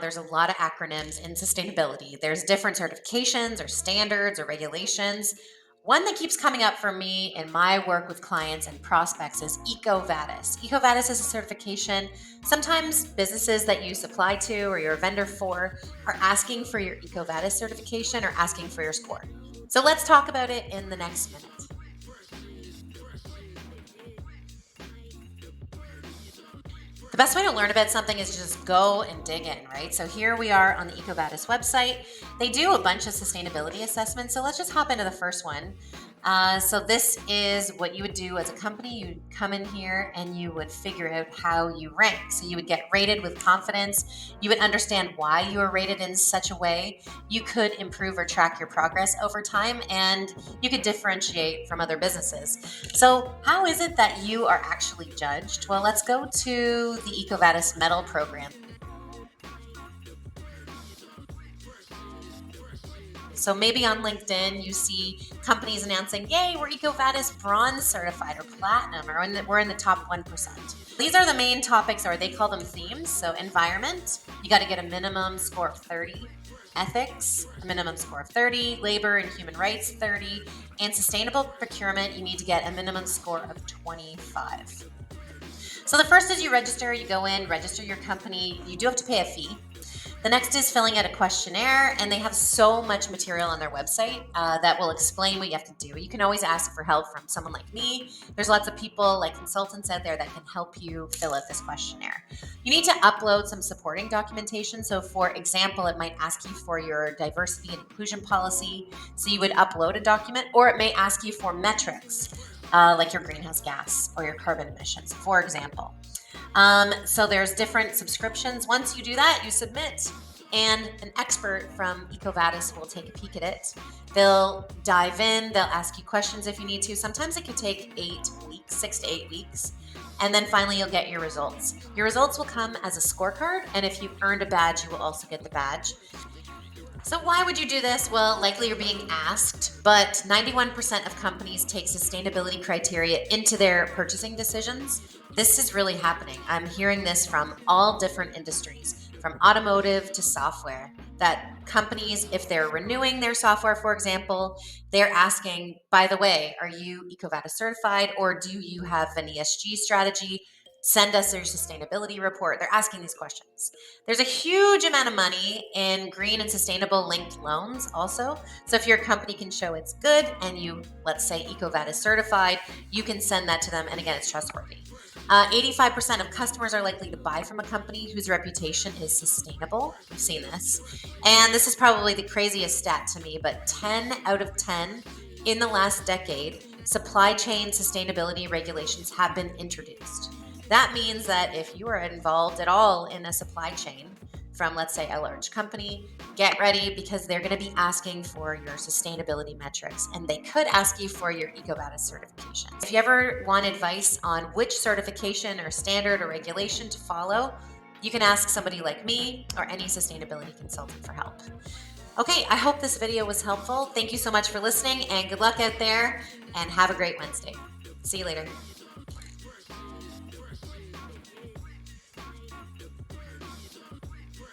There's a lot of acronyms in sustainability. There's different certifications or standards or regulations. One that keeps coming up for me in my work with clients and prospects is EcoVadis. EcoVadis is a certification. Sometimes businesses that you supply to or you're a vendor for are asking for your EcoVadis certification or asking for your score. So let's talk about it in the next minute. The best way to learn about something is just go and dig in, right? So here we are on the EcoVadis website. They do a bunch of sustainability assessments. So let's just hop into the first one. So this is what you would do as a company. You'd come in here and you would figure out how you rank. So you would get rated with confidence. You would understand why you are rated in such a way. You could improve or track your progress over time, and you could differentiate from other businesses. So how is it that you are actually judged? Well, let's go to the EcoVadis Medal Program. So maybe on LinkedIn, you see companies announcing, yay, we're EcoVadis Bronze certified or Platinum, or we're in the top 1%. These are the main topics, or they call them themes. So environment, you got to get a minimum score of 30. Ethics, a minimum score of 30. Labor and human rights, 30. And sustainable procurement, you need to get a minimum score of 25. So the first is you register, you go in, register your company. You do have to pay a fee. The next is filling out a questionnaire, and they have so much material on their website that will explain what you have to do. You can always ask for help from someone like me. There's lots of people like consultants out there that can help you fill out this questionnaire. You need to upload some supporting documentation. So for example, it might ask you for your diversity and inclusion policy. So you would upload a document, or it may ask you for metrics like your greenhouse gas or your carbon emissions, for example. So there's different subscriptions. Once you do that, you submit, and an expert from EcoVadis will take a peek at it. They'll dive in, they'll ask you questions if you need to. Sometimes it could take 8 weeks, 6 to 8 weeks. And then finally, you'll get your results. Your results will come as a scorecard, and if you've earned a badge, you will also get the badge. So why would you do this? Well, likely you're being asked, but 91% of companies take sustainability criteria into their purchasing decisions. This is really happening. I'm hearing this from all different industries, from automotive to software, that companies, if they're renewing their software, for example, they're asking, by the way, are you EcoVadis certified, or do you have an ESG strategy? Send us your sustainability report. They're asking these questions. There's a huge amount of money in green and sustainable linked loans also. So if your company can show it's good and you, let's say, EcoVadis certified, you can send that to them. And again, it's trustworthy. 85% of customers are likely to buy from a company whose reputation is sustainable. We've seen this. And this is probably the craziest stat to me, but 10 out of 10 in the last decade, supply chain sustainability regulations have been introduced. That means that if you are involved at all in a supply chain from, let's say, a large company, get ready, because they're going to be asking for your sustainability metrics, and they could ask you for your EcoVadis certification. If you ever want advice on which certification or standard or regulation to follow, you can ask somebody like me or any sustainability consultant for help. Okay, I hope this video was helpful. Thank you so much for listening, and good luck out there, and have a great Wednesday. See you later.